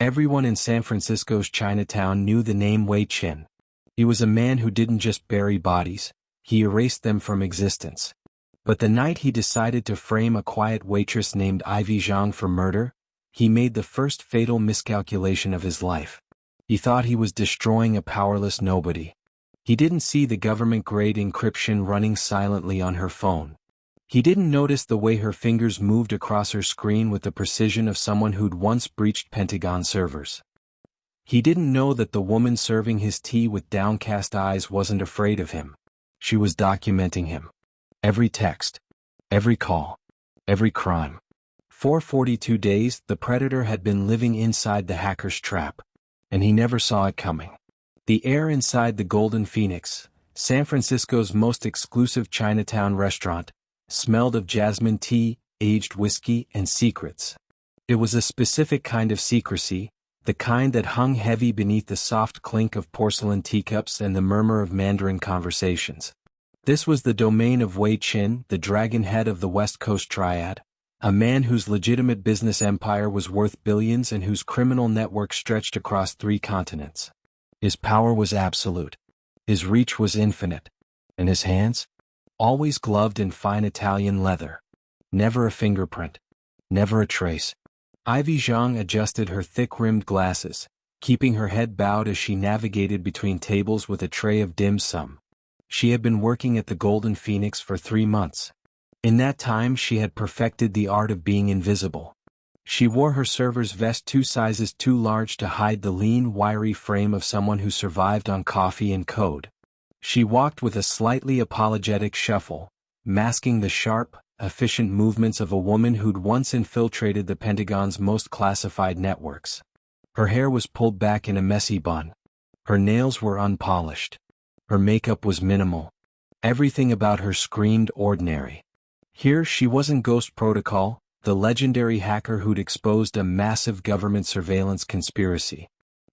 Everyone in San Francisco's Chinatown knew the name Wei Chin. He was a man who didn't just bury bodies, he erased them from existence. But the night he decided to frame a quiet waitress named Ivy Zhang for murder, he made the first fatal miscalculation of his life. He thought he was destroying a powerless nobody. He didn't see the government-grade encryption running silently on her phone. He didn't notice the way her fingers moved across her screen with the precision of someone who'd once breached Pentagon servers. He didn't know that the woman serving his tea with downcast eyes wasn't afraid of him. She was documenting him. Every text, every call, every crime. For 42 days, the predator had been living inside the hacker's trap, and he never saw it coming. The air inside the Golden Phoenix, San Francisco's most exclusive Chinatown restaurant, smelled of jasmine tea, aged whiskey, and secrets. It was a specific kind of secrecy, the kind that hung heavy beneath the soft clink of porcelain teacups and the murmur of Mandarin conversations. This was the domain of Wei Chin, the dragon head of the West Coast Triad, a man whose legitimate business empire was worth billions and whose criminal network stretched across 3 continents. His power was absolute. His reach was infinite. And his hands? Always gloved in fine Italian leather. Never a fingerprint. Never a trace. Ivy Zhang adjusted her thick-rimmed glasses, keeping her head bowed as she navigated between tables with a tray of dim sum. She had been working at the Golden Phoenix for 3 months. In that time she had perfected the art of being invisible. She wore her server's vest 2 sizes too large to hide the lean, wiry frame of someone who survived on coffee and code. She walked with a slightly apologetic shuffle, masking the sharp, efficient movements of a woman who'd once infiltrated the Pentagon's most classified networks. Her hair was pulled back in a messy bun. Her nails were unpolished. Her makeup was minimal. Everything about her screamed ordinary. Here she wasn't Ghost Protocol, the legendary hacker who'd exposed a massive government surveillance conspiracy.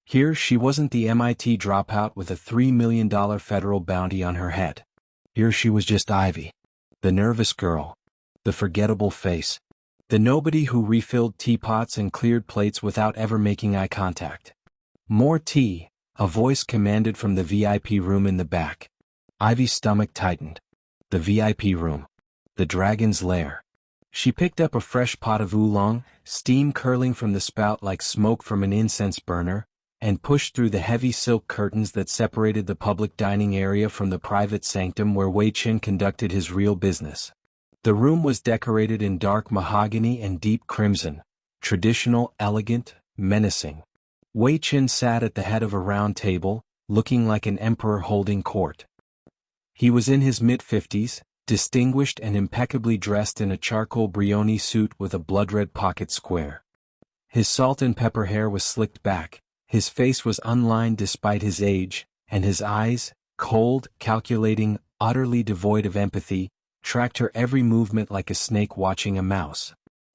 Here she wasn't the MIT dropout with a $3 million federal bounty on her head. Here she was just Ivy. The nervous girl. The forgettable face. The nobody who refilled teapots and cleared plates without ever making eye contact. More tea, a voice commanded from the VIP room in the back. Ivy's stomach tightened. The VIP room. The dragon's lair. She picked up a fresh pot of oolong, steam curling from the spout like smoke from an incense burner, and pushed through the heavy silk curtains that separated the public dining area from the private sanctum where Wei Chin conducted his real business. The room was decorated in dark mahogany and deep crimson, traditional, elegant, menacing. Wei Chin sat at the head of a round table, looking like an emperor holding court. He was in his mid-50s, distinguished and impeccably dressed in a charcoal brioni suit with a blood-red pocket square. His salt and pepper hair was slicked back, his face was unlined despite his age, and his eyes, cold, calculating, utterly devoid of empathy, tracked her every movement like a snake watching a mouse.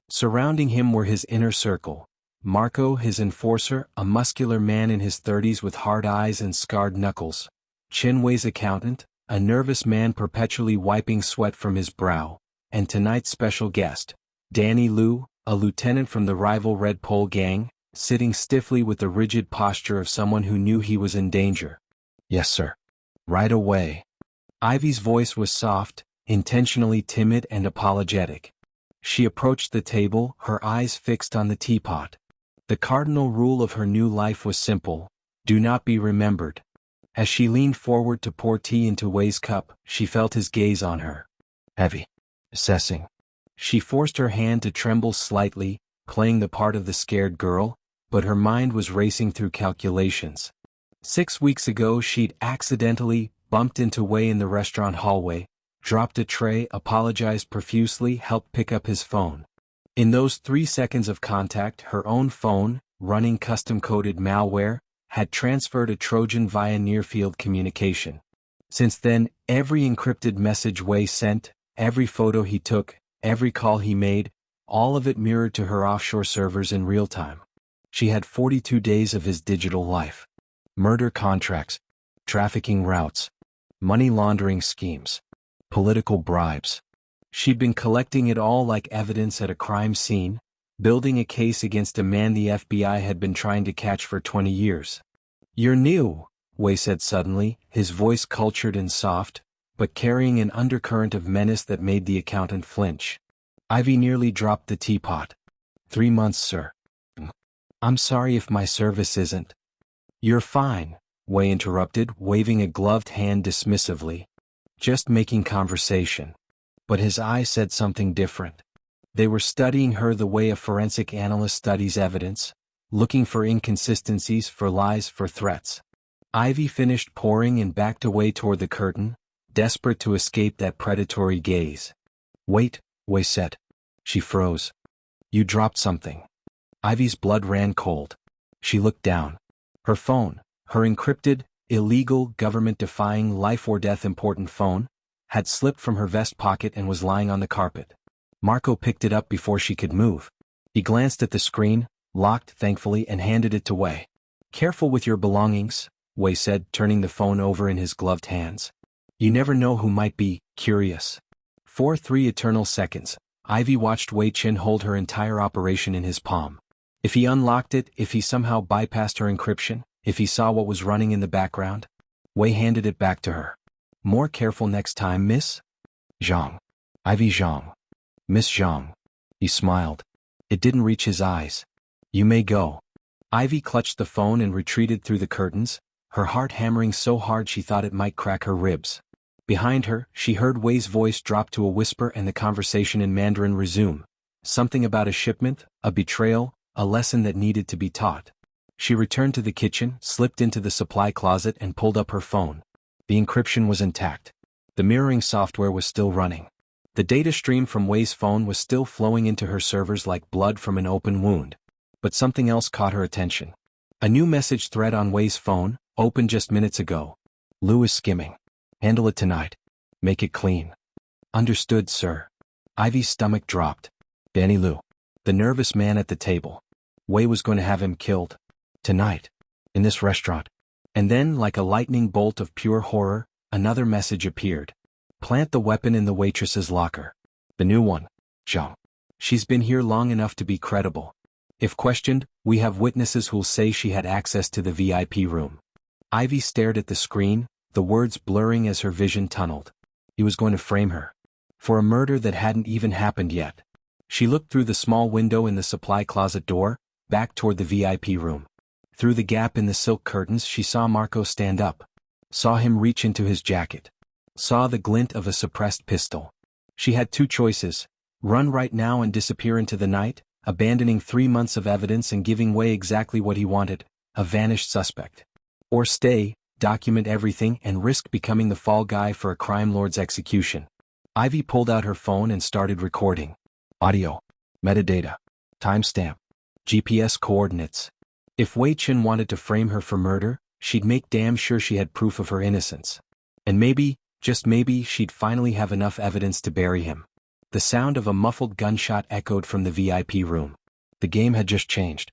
Surrounding him were his inner circle. Marco, his enforcer, a muscular man in his 30s with hard eyes and scarred knuckles. Chinwei's accountant, a nervous man perpetually wiping sweat from his brow. And tonight's special guest, Danny Liu, a lieutenant from the rival Red Pole gang, sitting stiffly with the rigid posture of someone who knew he was in danger. "Yes, sir. Right away." Ivy's voice was soft, intentionally timid and apologetic. She approached the table, her eyes fixed on the teapot. The cardinal rule of her new life was simple: do not be remembered. As she leaned forward to pour tea into Wei's cup, she felt his gaze on her. Heavy. Assessing. She forced her hand to tremble slightly, playing the part of the scared girl, but her mind was racing through calculations. 6 weeks ago she'd accidentally bumped into Wei in the restaurant hallway, dropped a tray, apologized profusely, helped pick up his phone. In those 3 seconds of contact, her own phone, running custom-coded malware, had transferred a Trojan via near-field communication. Since then, every encrypted message Wei sent, every photo he took, every call he made, all of it mirrored to her offshore servers in real time. She had 42 days of his digital life. Murder contracts, trafficking routes, money laundering schemes, political bribes. She'd been collecting it all like evidence at a crime scene, building a case against a man the FBI had been trying to catch for 20 years. "You're new," Wei said suddenly, his voice cultured and soft, but carrying an undercurrent of menace that made the accountant flinch. Ivy nearly dropped the teapot. 3 months, sir. I'm sorry if my service isn't. You're fine, Wei interrupted, waving a gloved hand dismissively. Just making conversation. But his eyes said something different. They were studying her the way a forensic analyst studies evidence, looking for inconsistencies, for lies, for threats. Ivy finished pouring and backed away toward the curtain, desperate to escape that predatory gaze. "Wait," Wei said. She froze. "You dropped something." Ivy's blood ran cold. She looked down. Her phone, her encrypted, illegal, government-defying, life-or-death important phone, had slipped from her vest pocket and was lying on the carpet. Marco picked it up before she could move. He glanced at the screen, locked thankfully, and handed it to Wei. "Careful with your belongings," Wei said, turning the phone over in his gloved hands. "You never know who might be curious." For 3 eternal seconds, Ivy watched Wei Chin hold her entire operation in his palm. If he unlocked it, if he somehow bypassed her encryption, if he saw what was running in the background. Wei handed it back to her. "More careful next time, Miss Zhang." "Ivy Zhang. Miss Zhang." He smiled. It didn't reach his eyes. "You may go." Ivy clutched the phone and retreated through the curtains, her heart hammering so hard she thought it might crack her ribs. Behind her, she heard Wei's voice drop to a whisper and the conversation in Mandarin resume. Something about a shipment, a betrayal, a lesson that needed to be taught. She returned to the kitchen, slipped into the supply closet and pulled up her phone. The encryption was intact. The mirroring software was still running. The data stream from Wei's phone was still flowing into her servers like blood from an open wound. But something else caught her attention. A new message thread on Wei's phone, opened just minutes ago. "Lou is skimming. Handle it tonight. Make it clean." "Understood, sir." Ivy's stomach dropped. Danny Lou. The nervous man at the table. Wei was going to have him killed. Tonight. In this restaurant. And then, like a lightning bolt of pure horror, another message appeared. "Plant the weapon in the waitress's locker. The new one. Zhang. She's been here long enough to be credible. If questioned, we have witnesses who'll say she had access to the VIP room." Ivy stared at the screen, the words blurring as her vision tunneled. He was going to frame her. For a murder that hadn't even happened yet. She looked through the small window in the supply closet door, back toward the VIP room. Through the gap in the silk curtains she saw Marco stand up. Saw him reach into his jacket. Saw the glint of a suppressed pistol. She had 2 choices: run right now and disappear into the night, abandoning 3 months of evidence and giving Wei exactly what he wanted, a vanished suspect. Or stay, document everything and risk becoming the fall guy for a crime lord's execution. Ivy pulled out her phone and started recording. Audio. Metadata. Timestamp. GPS coordinates. If Wei Chin wanted to frame her for murder, she'd make damn sure she had proof of her innocence. And maybe, just maybe, she'd finally have enough evidence to bury him. The sound of a muffled gunshot echoed from the VIP room. The game had just changed.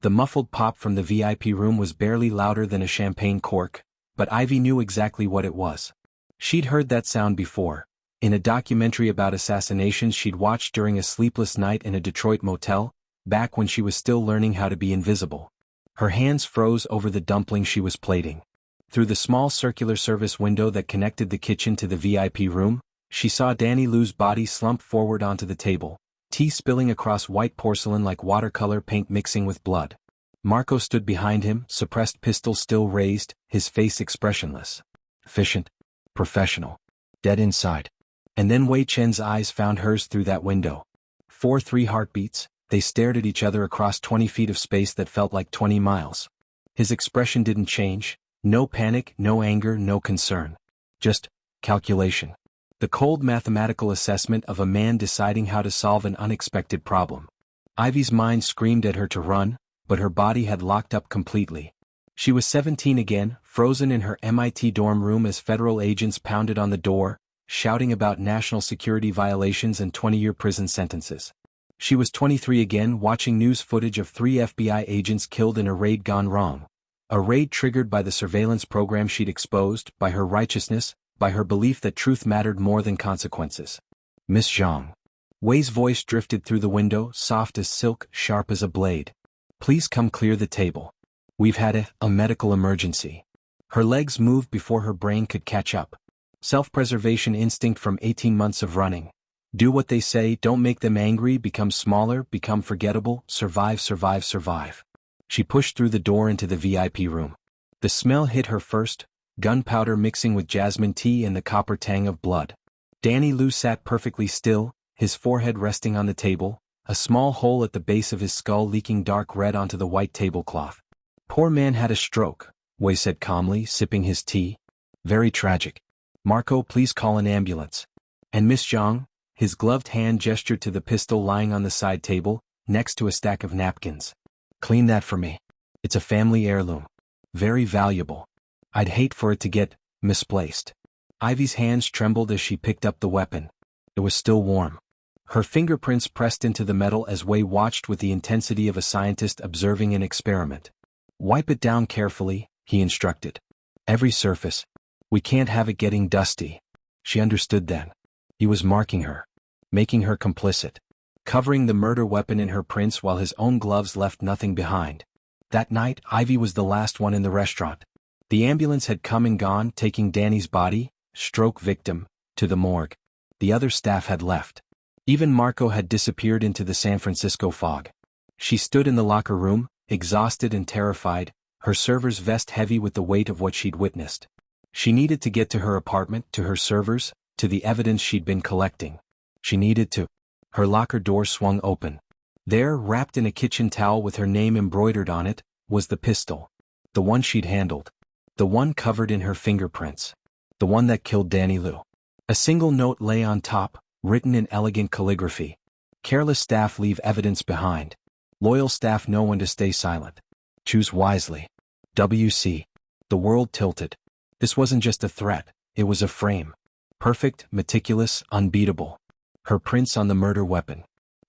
The muffled pop from the VIP room was barely louder than a champagne cork, but Ivy knew exactly what it was. She'd heard that sound before, in a documentary about assassinations she'd watched during a sleepless night in a Detroit motel, back when she was still learning how to be invisible. Her hands froze over the dumpling she was plating. Through the small circular service window that connected the kitchen to the VIP room, she saw Danny Lou's body slump forward onto the table, tea spilling across white porcelain like watercolor paint mixing with blood. Marco stood behind him, suppressed pistol still raised, his face expressionless. Efficient. Professional. Dead inside. And then Wei Chen's eyes found hers through that window. 4-3 heartbeats, they stared at each other across 20 feet of space that felt like 20 miles. His expression didn't change, no panic, no anger, no concern. Just calculation. The cold mathematical assessment of a man deciding how to solve an unexpected problem. Ivy's mind screamed at her to run, but her body had locked up completely. She was 17 again, frozen in her MIT dorm room as federal agents pounded on the door, shouting about national security violations and 20-year prison sentences. She was 23 again, watching news footage of 3 FBI agents killed in a raid gone wrong. A raid triggered by the surveillance program she'd exposed, by her righteousness, by her belief that truth mattered more than consequences. Miss Zhang. Wei's voice drifted through the window, soft as silk, sharp as a blade. Please come clear the table. We've had a medical emergency. Her legs moved before her brain could catch up. Self-preservation instinct from 18 months of running. Do what they say, don't make them angry, become smaller, become forgettable, survive, survive, survive. She pushed through the door into the VIP room. The smell hit her first, gunpowder mixing with jasmine tea and the copper tang of blood. Danny Liu sat perfectly still, his forehead resting on the table, a small hole at the base of his skull leaking dark red onto the white tablecloth. Poor man had a stroke, Wei said calmly, sipping his tea. Very tragic. Marco, please call an ambulance. And Miss Zhang? His gloved hand gestured to the pistol lying on the side table, next to a stack of napkins. Clean that for me. It's a family heirloom. Very valuable. I'd hate for it to get misplaced. Ivy's hands trembled as she picked up the weapon. It was still warm. Her fingerprints pressed into the metal as Wei watched with the intensity of a scientist observing an experiment. Wipe it down carefully, he instructed. Every surface. We can't have it getting dusty. She understood then. He was marking her. Making her complicit. Covering the murder weapon in her prints while his own gloves left nothing behind. That night, Ivy was the last one in the restaurant. The ambulance had come and gone, taking Danny's body, stroke victim, to the morgue. The other staff had left. Even Marco had disappeared into the San Francisco fog. She stood in the locker room, exhausted and terrified, her server's vest heavy with the weight of what she'd witnessed. She needed to get to her apartment, to her servers, to the evidence she'd been collecting. She needed to. Her locker door swung open. There, wrapped in a kitchen towel with her name embroidered on it, was the pistol. The one she'd handled. The one covered in her fingerprints. The one that killed Danny Liu. A single note lay on top, written in elegant calligraphy. Careless staff leave evidence behind. Loyal staff know when to stay silent. Choose wisely. WC. The world tilted. This wasn't just a threat, it was a frame. Perfect, meticulous, unbeatable. Her prints on the murder weapon.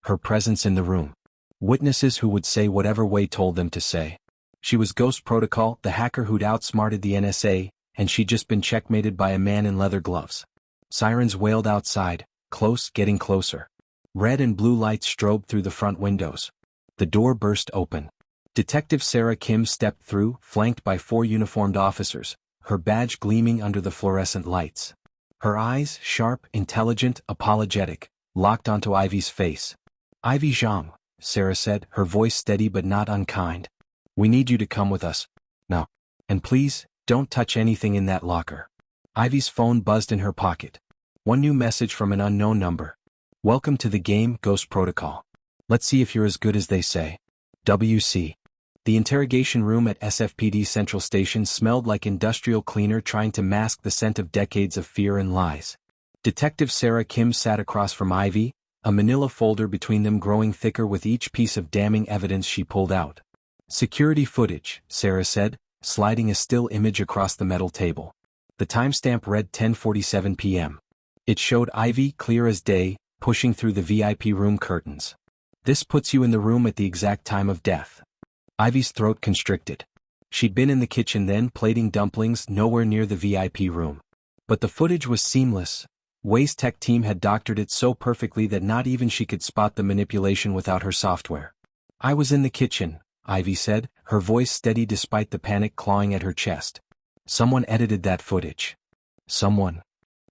Her presence in the room. Witnesses who would say whatever Wei told them to say. She was Ghost Protocol, the hacker who'd outsmarted the NSA, and she'd just been checkmated by a man in leather gloves. Sirens wailed outside, close, getting closer. Red and blue lights strobed through the front windows. The door burst open. Detective Sarah Kim stepped through, flanked by 4 uniformed officers, her badge gleaming under the fluorescent lights. Her eyes, sharp, intelligent, apologetic, locked onto Ivy's face. Ivy Zhang, Sarah said, her voice steady but not unkind. We need you to come with us. Now. And please, don't touch anything in that locker. Ivy's phone buzzed in her pocket. One new message from an unknown number. Welcome to the game, Ghost Protocol. Let's see if you're as good as they say. WC. The interrogation room at SFPD Central Station smelled like industrial cleaner trying to mask the scent of decades of fear and lies. Detective Sarah Kim sat across from Ivy, a manila folder between them growing thicker with each piece of damning evidence she pulled out. Security footage, Sarah said, sliding a still image across the metal table. The timestamp read 10:47 p.m. It showed Ivy, clear as day, pushing through the VIP room curtains. This puts you in the room at the exact time of death. Ivy's throat constricted. She'd been in the kitchen then, plating dumplings, nowhere near the VIP room. But the footage was seamless. Wei's tech team had doctored it so perfectly that not even she could spot the manipulation without her software. I was in the kitchen, Ivy said, her voice steady despite the panic clawing at her chest. Someone edited that footage. Someone.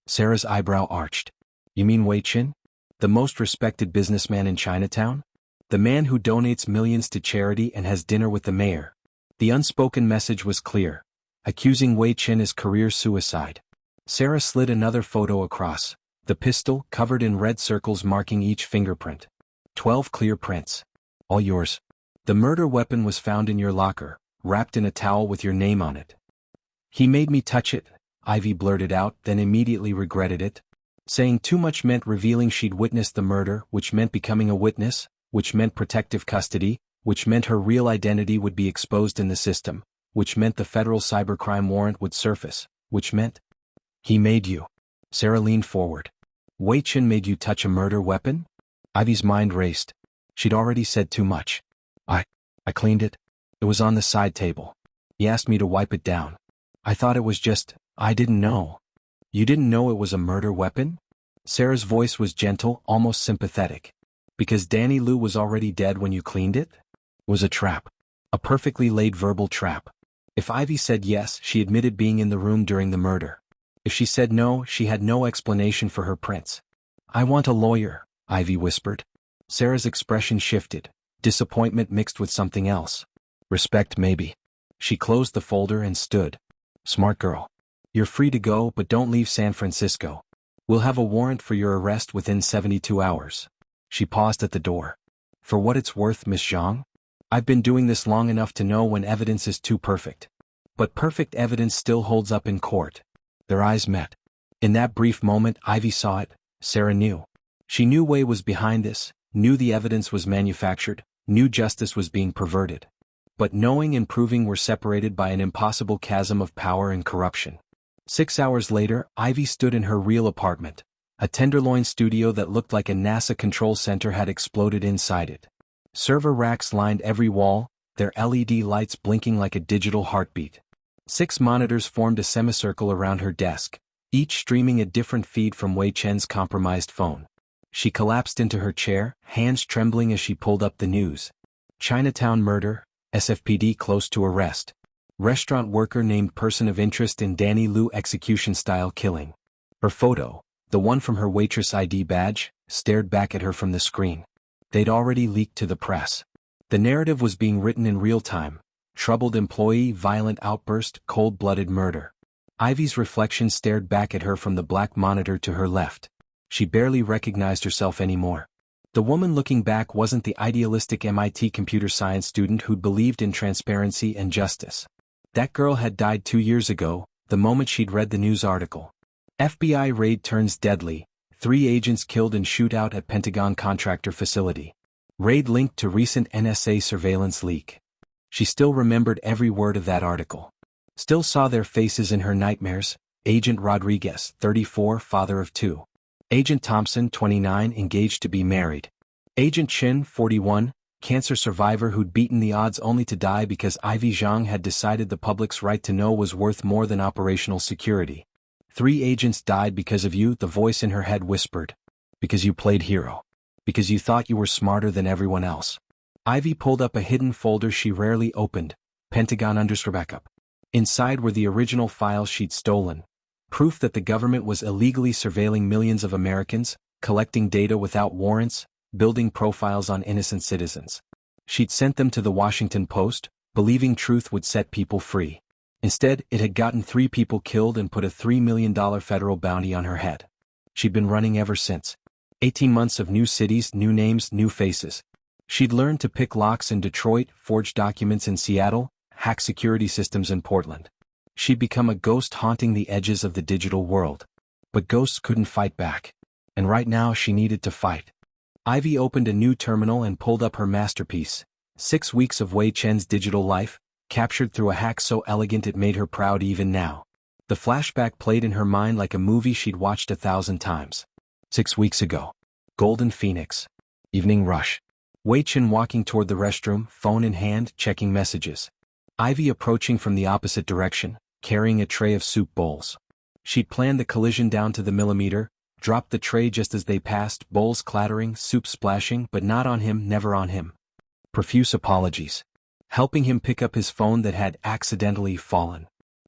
Sarah's eyebrow arched. You mean Wei Qin? The most respected businessman in Chinatown? The man who donates millions to charity and has dinner with the mayor. The unspoken message was clear. Accusing Wei Qin as career suicide. Sarah slid another photo across. The pistol, covered in red circles marking each fingerprint. 12 clear prints. All yours. The murder weapon was found in your locker, wrapped in a towel with your name on it. He made me touch it, Ivy blurted out, then immediately regretted it. Saying too much meant revealing she'd witnessed the murder, which meant becoming a witness, which meant protective custody, which meant her real identity would be exposed in the system, which meant the federal cybercrime warrant would surface, which meant... He made you. Sarah leaned forward. Wei Qin made you touch a murder weapon? Ivy's mind raced. She'd already said too much. I cleaned it. It was on the side table. He asked me to wipe it down. I thought it was just, I didn't know. You didn't know it was a murder weapon? Sarah's voice was gentle, almost sympathetic. Because Danny Lou was already dead when you cleaned it? Was a trap. A perfectly laid verbal trap. If Ivy said yes, she admitted being in the room during the murder. If she said no, she had no explanation for her prints. I want a lawyer, Ivy whispered. Sarah's expression shifted, disappointment mixed with something else. Respect maybe. She closed the folder and stood. Smart girl. You're free to go, but don't leave San Francisco. We'll have a warrant for your arrest within 72 hours. She paused at the door. For what it's worth, Miss Zhang? I've been doing this long enough to know when evidence is too perfect. But perfect evidence still holds up in court. Their eyes met. In that brief moment, Ivy saw it. Sarah knew. She knew Wei was behind this, knew the evidence was manufactured, knew justice was being perverted. But knowing and proving were separated by an impossible chasm of power and corruption. 6 hours later, Ivy stood in her real apartment. A Tenderloin studio that looked like a NASA control center had exploded inside it. Server racks lined every wall, their LED lights blinking like a digital heartbeat. 6 monitors formed a semicircle around her desk, each streaming a different feed from Wei Chen's compromised phone. She collapsed into her chair, hands trembling as she pulled up the news. Chinatown murder, SFPD close to arrest. Restaurant worker named person of interest in Danny Lou execution-style killing. Her photo, the one from her Waitress ID badge, stared back at her from the screen. They'd already leaked to the press. The narrative was being written in real time. Troubled employee, violent outburst, cold-blooded murder. Ivy's reflection stared back at her from the black monitor to her left. She barely recognized herself anymore. The woman looking back wasn't the idealistic MIT computer science student who'd believed in transparency and justice. That girl had died 2 years ago, the moment she'd read the news article. FBI raid turns deadly, 3 agents killed in shootout at Pentagon contractor facility. Raid linked to recent NSA surveillance leak. She still remembered every word of that article. Still saw their faces in her nightmares. Agent Rodriguez, 34, father of 2. Agent Thompson, 29, engaged to be married. Agent Chin, 41, cancer survivor who'd beaten the odds only to die because Ivy Zhang had decided the public's right to know was worth more than operational security. 3 agents died because of you, the voice in her head whispered. Because you played hero. Because you thought you were smarter than everyone else. Ivy pulled up a hidden folder she rarely opened, Pentagon_backup. Inside were the original files she'd stolen. Proof that the government was illegally surveilling millions of Americans, collecting data without warrants, building profiles on innocent citizens. She'd sent them to the Washington Post, believing truth would set people free. Instead, it had gotten 3 people killed and put a $3 million federal bounty on her head. She'd been running ever since. 18 months of new cities, new names, new faces. She'd learned to pick locks in Detroit, forge documents in Seattle, hack security systems in Portland. She'd become a ghost haunting the edges of the digital world. But ghosts couldn't fight back. And right now she needed to fight. Ivy opened a new terminal and pulled up her masterpiece. 6 weeks of Wei Chen's digital life, captured through a hack so elegant it made her proud even now. The flashback played in her mind like a movie she'd watched 1,000 times. 6 weeks ago. Golden Phoenix. Evening rush. Wei Chen walking toward the restroom, phone in hand, checking messages. Ivy approaching from the opposite direction, carrying a tray of soup bowls. She'd planned the collision down to the millimeter, dropped the tray just as they passed, bowls clattering, soup splashing, but not on him, never on him. Profuse apologies. Helping him pick up his phone that had accidentally fallen.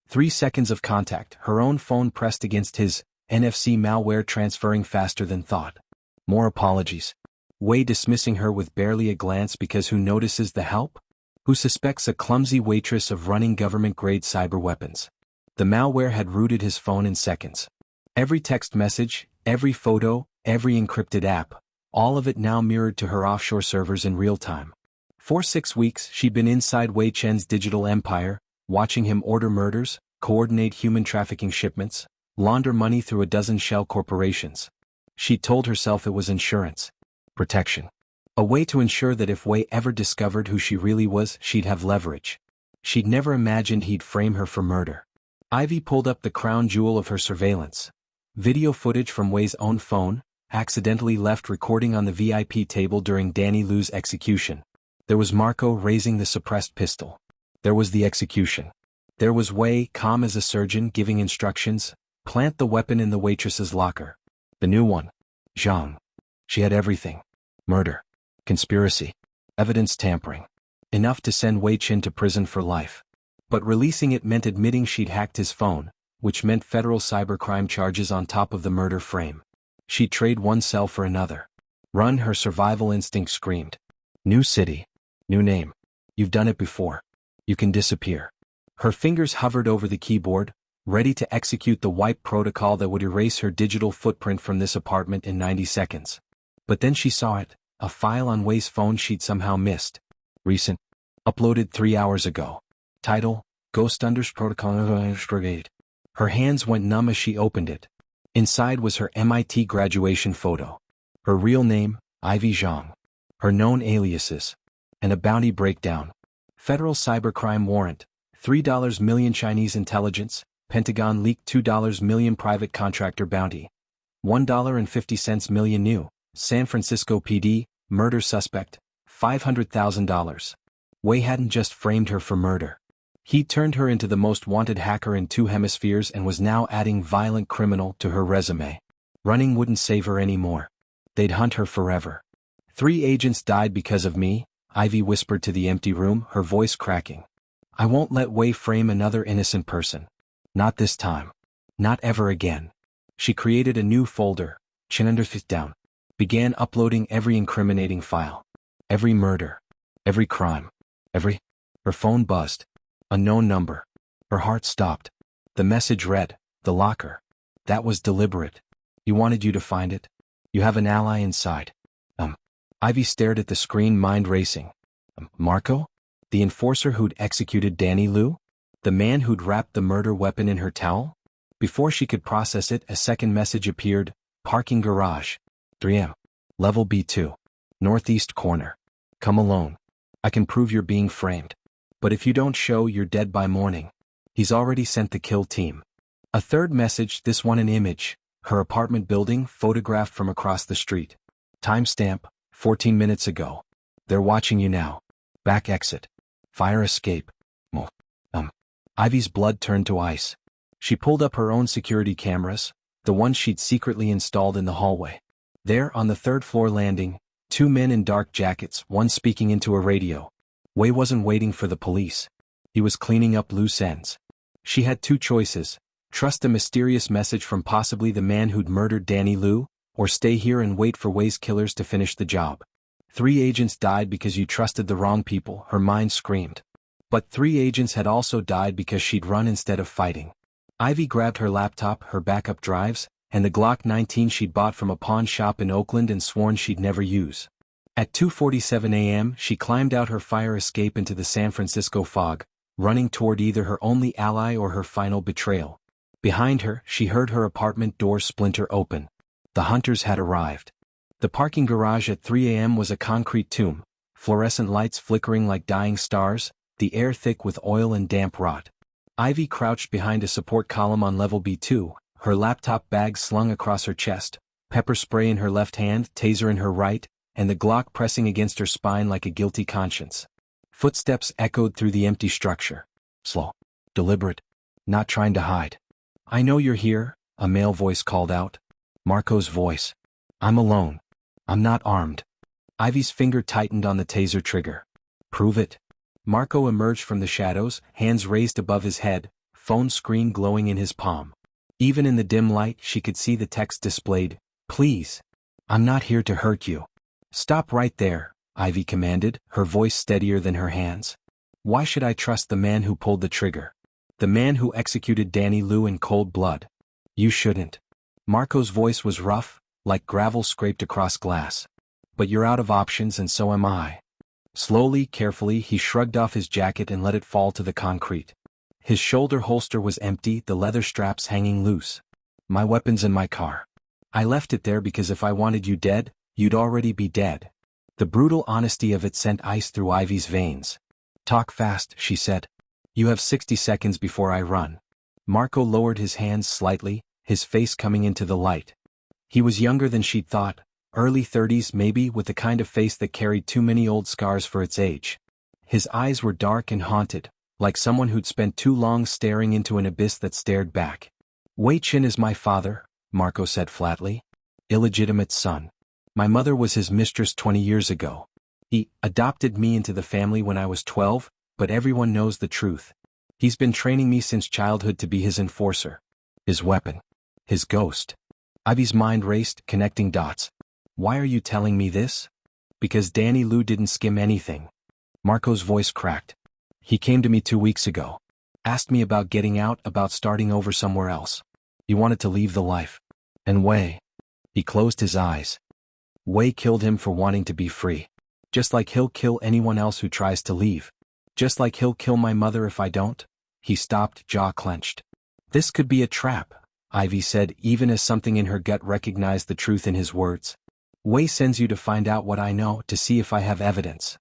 3 seconds of contact, her own phone pressed against his, NFC malware transferring faster than thought. More apologies. Wei dismissing her with barely a glance because who notices the help? Who suspects a clumsy waitress of running government-grade cyber weapons? The malware had rooted his phone in seconds. Every text message, every photo, every encrypted app, all of it now mirrored to her offshore servers in real time. For 6 weeks, she'd been inside Wei Chen's digital empire, watching him order murders, coordinate human trafficking shipments, launder money through a dozen shell corporations. She'd told herself it was insurance. Protection. A way to ensure that if Wei ever discovered who she really was, she'd have leverage. She'd never imagined he'd frame her for murder. Ivy pulled up the crown jewel of her surveillance. Video footage from Wei's own phone, accidentally left recording on the VIP table during Danny Lou's execution. There was Marco raising the suppressed pistol. There was the execution. There was Wei, calm as a surgeon, giving instructions, plant the weapon in the waitress's locker. The new one. Zhang. She had everything. Murder. Conspiracy. Evidence tampering. Enough to send Wei Qin to prison for life. But releasing it meant admitting she'd hacked his phone, which meant federal cybercrime charges on top of the murder frame. She'd trade one cell for another. Run, her survival instinct screamed. New city. New name. You've done it before. You can disappear. Her fingers hovered over the keyboard, ready to execute the wipe protocol that would erase her digital footprint from this apartment in 90 seconds. But then she saw it, a file on Wei's phone she'd somehow missed. Recent. Uploaded 3 hours ago. Title, Ghost Protocol Brigade. Her hands went numb as she opened it. Inside was her MIT graduation photo. Her real name, Ivy Zhang. Her known aliases. And a bounty breakdown. Federal cybercrime warrant, $3 million Chinese intelligence, Pentagon leaked $2 million private contractor bounty. $1.50 million new, San Francisco PD, murder suspect, $500,000. Wei hadn't just framed her for murder. He'd turned her into the most wanted hacker in 2 hemispheres and was now adding violent criminal to her resume. Running wouldn't save her anymore. They'd hunt her forever. 3 agents died because of me, Ivy whispered to the empty room, her voice cracking. I won't let Wei frame another innocent person. Not this time. Not ever again. She created a new folder, down. Began uploading every incriminating file. Every murder. Every crime. Her phone buzzed. Unknown number. Her heart stopped. The message read, the locker. That was deliberate. He wanted you to find it. You have an ally inside. Ivy stared at the screen, mind racing. Marco? The enforcer who'd executed Danny Liu? The man who'd wrapped the murder weapon in her towel? Before she could process it, a second message appeared, parking garage. 3M. Level B2. Northeast corner. Come alone. I can prove you're being framed. But if you don't show, you're dead by morning. He's already sent the kill team. A third message, this one an image. Her apartment building, photographed from across the street. Timestamp, 14 minutes ago. They're watching you now. Back exit. Fire escape. Ivy's blood turned to ice. She pulled up her own security cameras, the ones she'd secretly installed in the hallway. There, on the 3rd floor landing, 2 men in dark jackets, one speaking into a radio. Wei wasn't waiting for the police. He was cleaning up loose ends. She had 2 choices: trust a mysterious message from possibly the man who'd murdered Danny Liu, or stay here and wait for Wei's killers to finish the job. 3 agents died because you trusted the wrong people, her mind screamed. But 3 agents had also died because she'd run instead of fighting. Ivy grabbed her laptop, her backup drives, and the Glock 19 she'd bought from a pawn shop in Oakland and sworn she'd never use. At 2:47 a.m., she climbed out her fire escape into the San Francisco fog, running toward either her only ally or her final betrayal. Behind her, she heard her apartment door splinter open. The hunters had arrived. The parking garage at 3 a.m. was a concrete tomb, fluorescent lights flickering like dying stars, the air thick with oil and damp rot. Ivy crouched behind a support column on level B2, her laptop bag slung across her chest, pepper spray in her left hand, taser in her right, and the Glock pressing against her spine like a guilty conscience. Footsteps echoed through the empty structure. Slow. Deliberate. Not trying to hide. I know you're here, a male voice called out. Marco's voice. I'm alone. I'm not armed. Ivy's finger tightened on the taser trigger. Prove it. Marco emerged from the shadows, hands raised above his head, phone screen glowing in his palm. Even in the dim light, she could see the text displayed. Please. I'm not here to hurt you. Stop right there, Ivy commanded, her voice steadier than her hands. Why should I trust the man who pulled the trigger? The man who executed Danny Liu in cold blood. You shouldn't. Marco's voice was rough, like gravel scraped across glass. But you're out of options and so am I. Slowly, carefully, he shrugged off his jacket and let it fall to the concrete. His shoulder holster was empty, the leather straps hanging loose. My weapon's in my car. I left it there because if I wanted you dead, you'd already be dead. The brutal honesty of it sent ice through Ivy's veins. Talk fast, she said. You have 60 seconds before I run. Marco lowered his hands slightly, his face coming into the light. He was younger than she'd thought, early 30s maybe, with the kind of face that carried too many old scars for its age. His eyes were dark and haunted, like someone who'd spent too long staring into an abyss that stared back. Wei Qin is my father, Marco said flatly. illegitimate son. My mother was his mistress 20 years ago. He adopted me into the family when I was 12, but everyone knows the truth. He's been training me since childhood to be his enforcer. His weapon. His ghost. Ivy's mind raced, connecting dots. Why are you telling me this? Because Danny Lou didn't skim anything. Marco's voice cracked. He came to me 2 weeks ago. Asked me about getting out, about starting over somewhere else. He wanted to leave the life. And Wei. He closed his eyes. Wei killed him for wanting to be free. Just like he'll kill anyone else who tries to leave. Just like he'll kill my mother if I don't. He stopped, jaw clenched. This could be a trap, Ivy said, even as something in her gut recognized the truth in his words. Wei sends you to find out what I know, to see if I have evidence.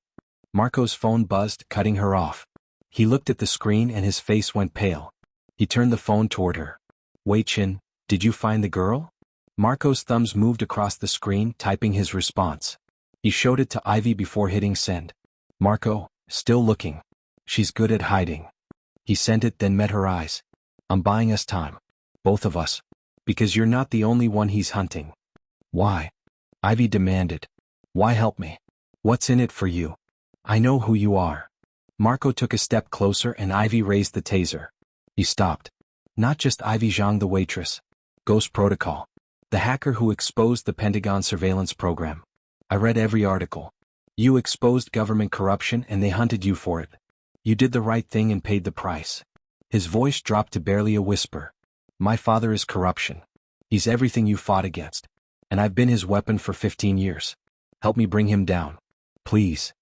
Marco's phone buzzed, cutting her off. He looked at the screen and his face went pale. He turned the phone toward her. Wei Chin, did you find the girl? Marco's thumbs moved across the screen, typing his response. He showed it to Ivy before hitting send. Marco, still looking. She's good at hiding. He sent it, then met her eyes. I'm buying us time. Both of us. Because you're not the only one he's hunting. Why? Ivy demanded. Why help me? What's in it for you? I know who you are. Marco took a step closer and Ivy raised the taser. He stopped. Not just Ivy Zhang, the waitress. Ghost Protocol. The hacker who exposed the Pentagon surveillance program. I read every article. You exposed government corruption and they hunted you for it. You did the right thing and paid the price. His voice dropped to barely a whisper. My father is corruption. He's everything you fought against. And I've been his weapon for 15 years. Help me bring him down. Please.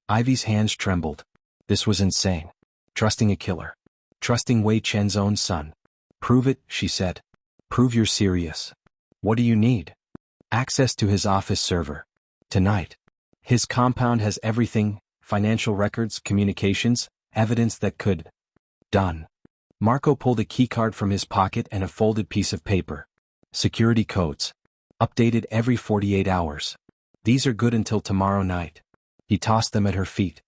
Ivy's hands trembled. This was insane. Trusting a killer. Trusting Wei Chen's own son. Prove it, she said. Prove you're serious. What do you need? Access to his office server. Tonight. His compound has everything, financial records, communications, evidence that could. Done. Marco pulled a keycard from his pocket and a folded piece of paper. Security codes. Updated every 48 hours. These are good until tomorrow night. He tossed them at her feet.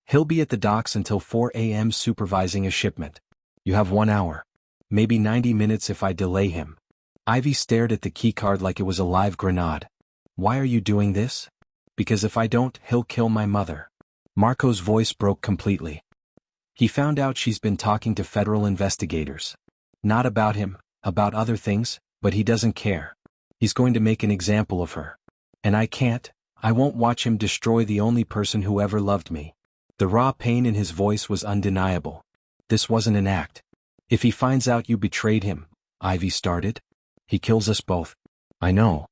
He'll be at the docks until 4 a.m. supervising a shipment. You have 1 hour. Maybe 90 minutes if I delay him. Ivy stared at the keycard like it was a live grenade. Why are you doing this? Because if I don't, he'll kill my mother. Marco's voice broke completely. He found out she's been talking to federal investigators. Not about him, about other things, but he doesn't care. He's going to make an example of her. And I won't watch him destroy the only person who ever loved me. The raw pain in his voice was undeniable. This wasn't an act. If he finds out you betrayed him, Ivy started. He kills us both. I know.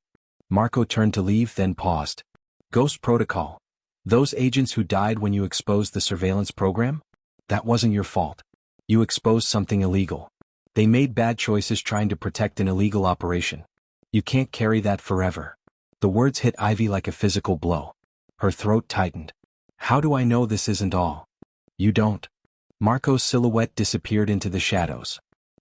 Marco turned to leave, then paused. Ghost Protocol. Those agents who died when you exposed the surveillance program? That wasn't your fault. You exposed something illegal. They made bad choices trying to protect an illegal operation. You can't carry that forever. The words hit Ivy like a physical blow. Her throat tightened. How do I know this isn't all? You don't. Marco's silhouette disappeared into the shadows.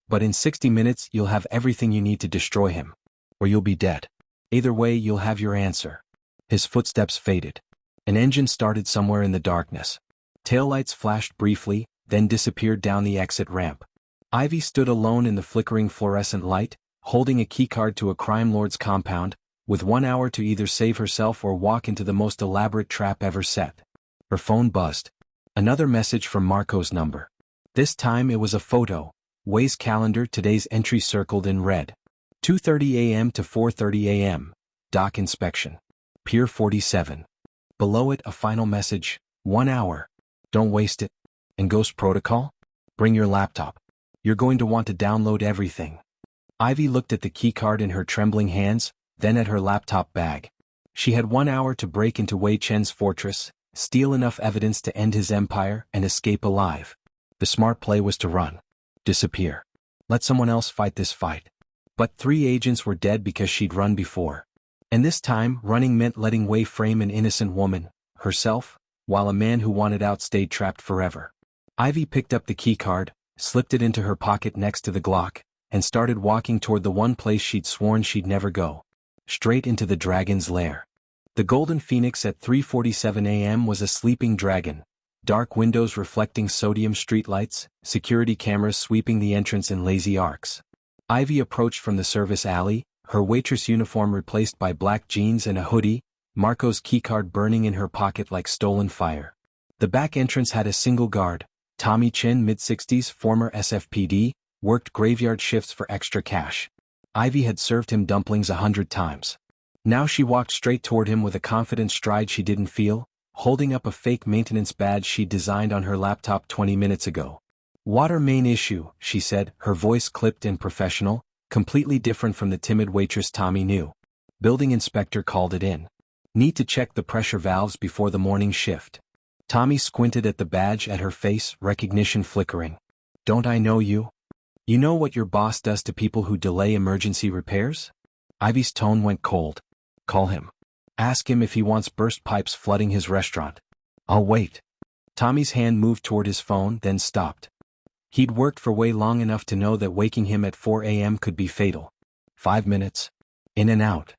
But in 60 minutes you'll have everything you need to destroy him. Or you'll be dead. Either way you'll have your answer. His footsteps faded. An engine started somewhere in the darkness. Taillights flashed briefly, then disappeared down the exit ramp. Ivy stood alone in the flickering fluorescent light, holding a keycard to a crime lord's compound, with 1 hour to either save herself or walk into the most elaborate trap ever set. Her phone buzzed. Another message from Marco's number. This time it was a photo. Wei's calendar, today's entry circled in red. 2:30 a.m. to 4:30 a.m. Dock inspection. Pier 47. Below it a final message. 1 hour. Don't waste it. And Ghost Protocol? Bring your laptop. You're going to want to download everything. Ivy looked at the keycard in her trembling hands, then at her laptop bag. She had 1 hour to break into Wei Chen's fortress, steal enough evidence to end his empire, and escape alive. The smart play was to run. Disappear. Let someone else fight this fight. But 3 agents were dead because she'd run before. And this time, running meant letting Wei frame an innocent woman, herself, while a man who wanted out stayed trapped forever. Ivy picked up the keycard, slipped it into her pocket next to the Glock, and started walking toward the one place she'd sworn she'd never go. Straight into the dragon's lair. The Golden Phoenix at 3:47 a.m. was a sleeping dragon. Dark windows reflecting sodium streetlights, security cameras sweeping the entrance in lazy arcs. Ivy approached from the service alley, her waitress uniform replaced by black jeans and a hoodie, Marco's keycard burning in her pocket like stolen fire. The back entrance had a single guard, Tommy Chin, mid-60s, former SFPD, worked graveyard shifts for extra cash. Ivy had served him dumplings 100 times. Now she walked straight toward him with a confident stride she didn't feel, holding up a fake maintenance badge she'd designed on her laptop 20 minutes ago. "Water main issue," she said, her voice clipped and professional, completely different from the timid waitress Tommy knew. Building inspector called it in. "Need to check the pressure valves before the morning shift." Tommy squinted at the badge at her face, recognition flickering. "Don't I know you? You know what your boss does to people who delay emergency repairs?" Ivy's tone went cold. "Call him. Ask him if he wants burst pipes flooding his restaurant. I'll wait." Tommy's hand moved toward his phone, then stopped. He'd worked for Wei long enough to know that waking him at 4 a.m. could be fatal. 5 minutes. In and out.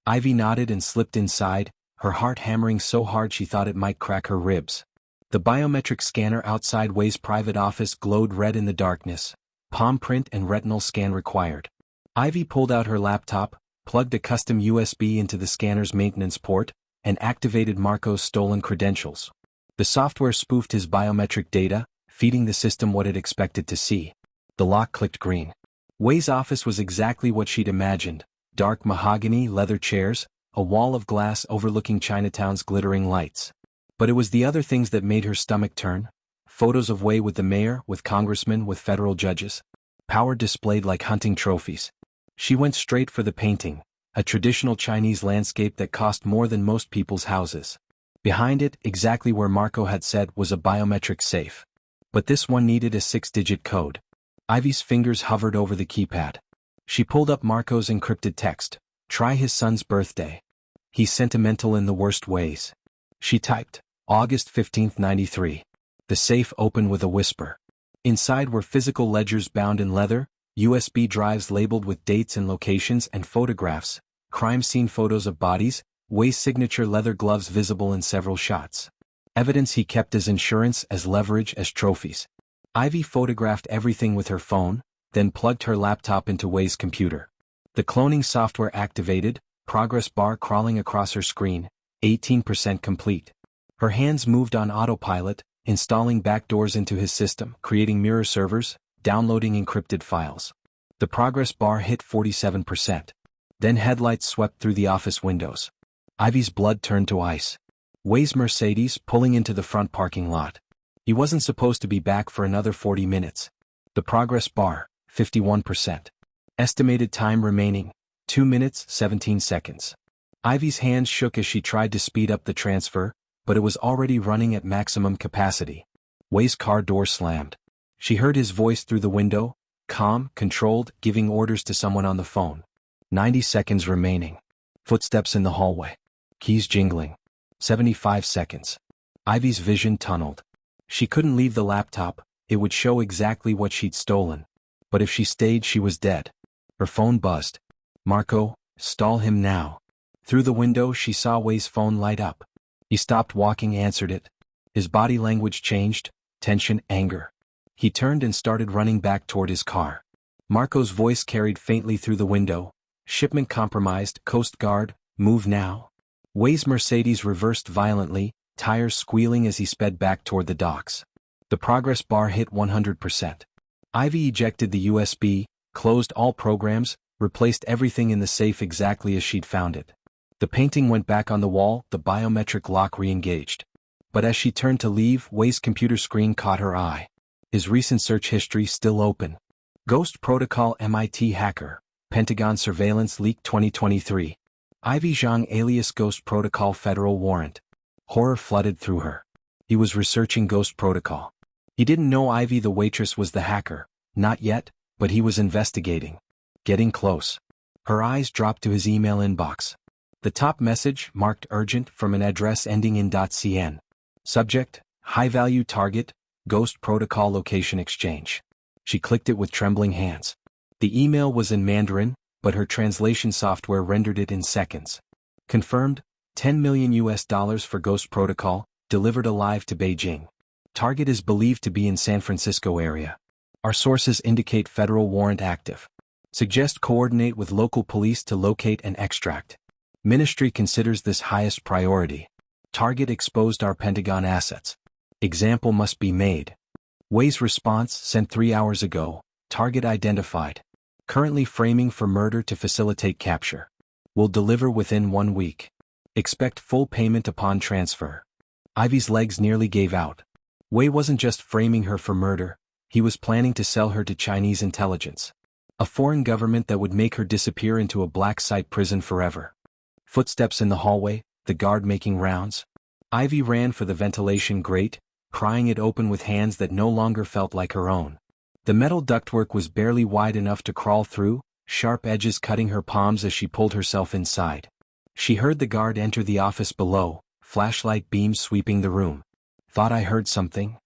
Ivy nodded and slipped inside, her heart hammering so hard she thought it might crack her ribs. The biometric scanner outside Wei's private office glowed red in the darkness. Palm print and retinal scan required. Ivy pulled out her laptop, plugged a custom USB into the scanner's maintenance port, and activated Marco's stolen credentials. The software spoofed his biometric data, feeding the system what it expected to see. The lock clicked green. Wei's office was exactly what she'd imagined: dark mahogany leather chairs, a wall of glass overlooking Chinatown's glittering lights. But it was the other things that made her stomach turn. Photos of Wei with the mayor, with congressmen, with federal judges. Power displayed like hunting trophies. She went straight for the painting, a traditional Chinese landscape that cost more than most people's houses. Behind it, exactly where Marco had said, was a biometric safe. But this one needed a 6-digit code. Ivy's fingers hovered over the keypad. She pulled up Marco's encrypted text. "Try his son's birthday. He's sentimental in the worst ways." She typed, "August 15th, 93. The safe opened with a whisper. Inside were physical ledgers bound in leather, USB drives labeled with dates and locations, and photographs, crime scene photos of bodies, Wei's signature leather gloves visible in several shots. Evidence he kept as insurance, as leverage, as trophies. Ivy photographed everything with her phone, then plugged her laptop into Wei's computer. The cloning software activated, progress bar crawling across her screen, 18% complete. Her hands moved on autopilot, installing backdoors into his system, creating mirror servers, downloading encrypted files. The progress bar hit 47%. Then headlights swept through the office windows. Ivy's blood turned to ice. Wei's Mercedes pulling into the front parking lot. He wasn't supposed to be back for another 40 minutes. The progress bar, 51%. Estimated time remaining, 2 minutes, 17 seconds. Ivy's hands shook as she tried to speed up the transfer, but it was already running at maximum capacity. Wei's car door slammed. She heard his voice through the window, calm, controlled, giving orders to someone on the phone. 90 seconds remaining. Footsteps in the hallway. Keys jingling. 75 seconds. Ivy's vision tunneled. She couldn't leave the laptop, it would show exactly what she'd stolen. But if she stayed, she was dead. Her phone buzzed. "Marco, stall him now." Through the window she saw Wei's phone light up. He stopped walking, answered it. His body language changed, tension, anger. He turned and started running back toward his car. Marco's voice carried faintly through the window. "Shipment compromised, Coast Guard, move now." Wei's Mercedes reversed violently, tires squealing as he sped back toward the docks. The progress bar hit 100%. Ivy ejected the USB, closed all programs, replaced everything in the safe exactly as she'd found it. The painting went back on the wall, the biometric lock re-engaged. But as she turned to leave, Wei's computer screen caught her eye. His recent search history still open. Ghost Protocol MIT hacker, Pentagon surveillance leak 2023. Ivy Zhang alias Ghost Protocol federal warrant. Horror flooded through her. He was researching Ghost Protocol. He didn't know Ivy the waitress was the hacker, not yet, but he was investigating. Getting close. Her eyes dropped to his email inbox. The top message, marked urgent, from an address ending in .cn. Subject, high-value target, Ghost Protocol location exchange. She clicked it with trembling hands. The email was in Mandarin, but her translation software rendered it in seconds. Confirmed, $10 million for Ghost Protocol, delivered alive to Beijing. Target is believed to be in San Francisco area. Our sources indicate federal warrant active. Suggest coordinate with local police to locate and extract. Ministry considers this highest priority. Target exposed our Pentagon assets. Example must be made. Wei's response sent 3 hours ago. Target identified. Currently framing for murder to facilitate capture. Will deliver within 1 week. Expect full payment upon transfer. Ivy's legs nearly gave out. Wei wasn't just framing her for murder, he was planning to sell her to Chinese intelligence. A foreign government that would make her disappear into a black site prison forever. Footsteps in the hallway, the guard making rounds. Ivy ran for the ventilation grate, prying it open with hands that no longer felt like her own. The metal ductwork was barely wide enough to crawl through, sharp edges cutting her palms as she pulled herself inside. She heard the guard enter the office below, flashlight beams sweeping the room. Thought I heard something?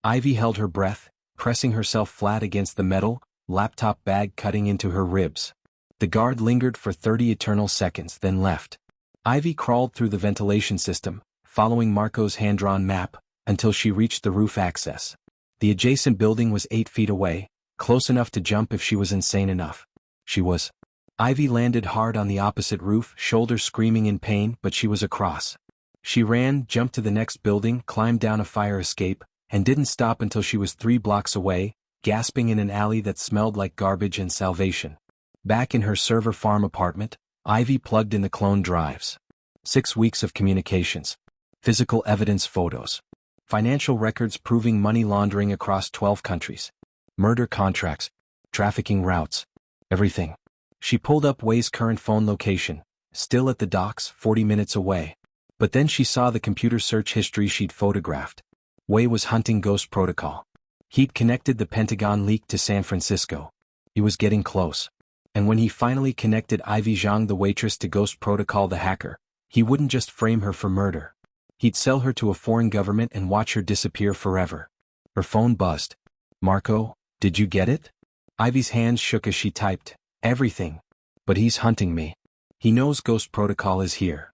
Ivy held her breath, pressing herself flat against the metal, laptop bag cutting into her ribs. The guard lingered for 30 eternal seconds, then left. Ivy crawled through the ventilation system, following Marco's hand-drawn map, until she reached the roof access. The adjacent building was 8 feet away, close enough to jump if she was insane enough. She was. Ivy landed hard on the opposite roof, shoulders screaming in pain, but she was across. She ran, jumped to the next building, climbed down a fire escape, and didn't stop until she was 3 blocks away, gasping in an alley that smelled like garbage and salvation. Back in her server farm apartment, Ivy plugged in the clone drives. 6 weeks of communications. Physical evidence photos. Financial records proving money laundering across 12 countries. Murder contracts. Trafficking routes. Everything. She pulled up Wei's current phone location, still at the docks, 40 minutes away. But then she saw the computer search history she'd photographed. Wei was hunting Ghost Protocol. He'd connected the Pentagon leak to San Francisco. He was getting close. And when he finally connected Ivy Zhang the waitress to Ghost Protocol the hacker, he wouldn't just frame her for murder. He'd sell her to a foreign government and watch her disappear forever. Her phone buzzed. Marco, did you get it? Ivy's hands shook as she typed, everything. But he's hunting me. He knows Ghost Protocol is here.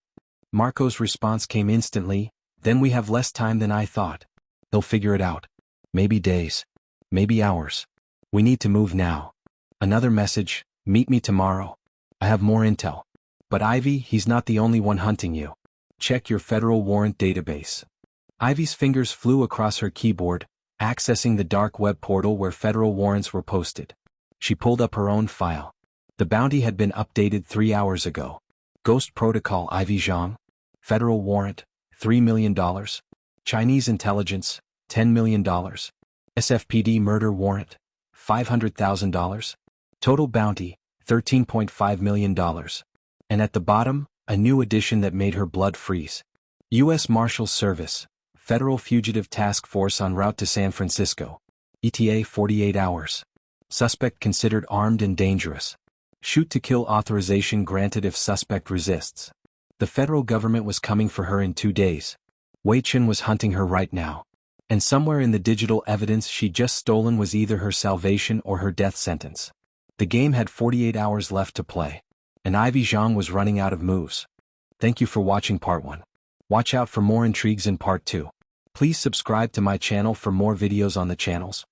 Marco's response came instantly, then we have less time than I thought. He'll figure it out. Maybe days. Maybe hours. We need to move now. Another message, meet me tomorrow. I have more intel. But Ivy, he's not the only one hunting you. Check your federal warrant database. Ivy's fingers flew across her keyboard, accessing the dark web portal where federal warrants were posted. She pulled up her own file. The bounty had been updated 3 hours ago. Ghost Protocol Ivy Zhang. Federal warrant, $3 million. Chinese intelligence, $10 million. SFPD murder warrant, $500,000. Total bounty, $13.5 million. And at the bottom, a new addition that made her blood freeze. U.S. Marshals Service, Federal Fugitive Task Force en route to San Francisco. ETA 48 hours. Suspect considered armed and dangerous. Shoot to kill authorization granted if suspect resists. The federal government was coming for her in 2 days. Wei Chen was hunting her right now. And somewhere in the digital evidence she'd just stolen was either her salvation or her death sentence. The game had 48 hours left to play. And Ivy Zhang was running out of moves. Thank you for watching part 1. Watch out for more intrigues in part 2. Please subscribe to my channel for more videos on the channels.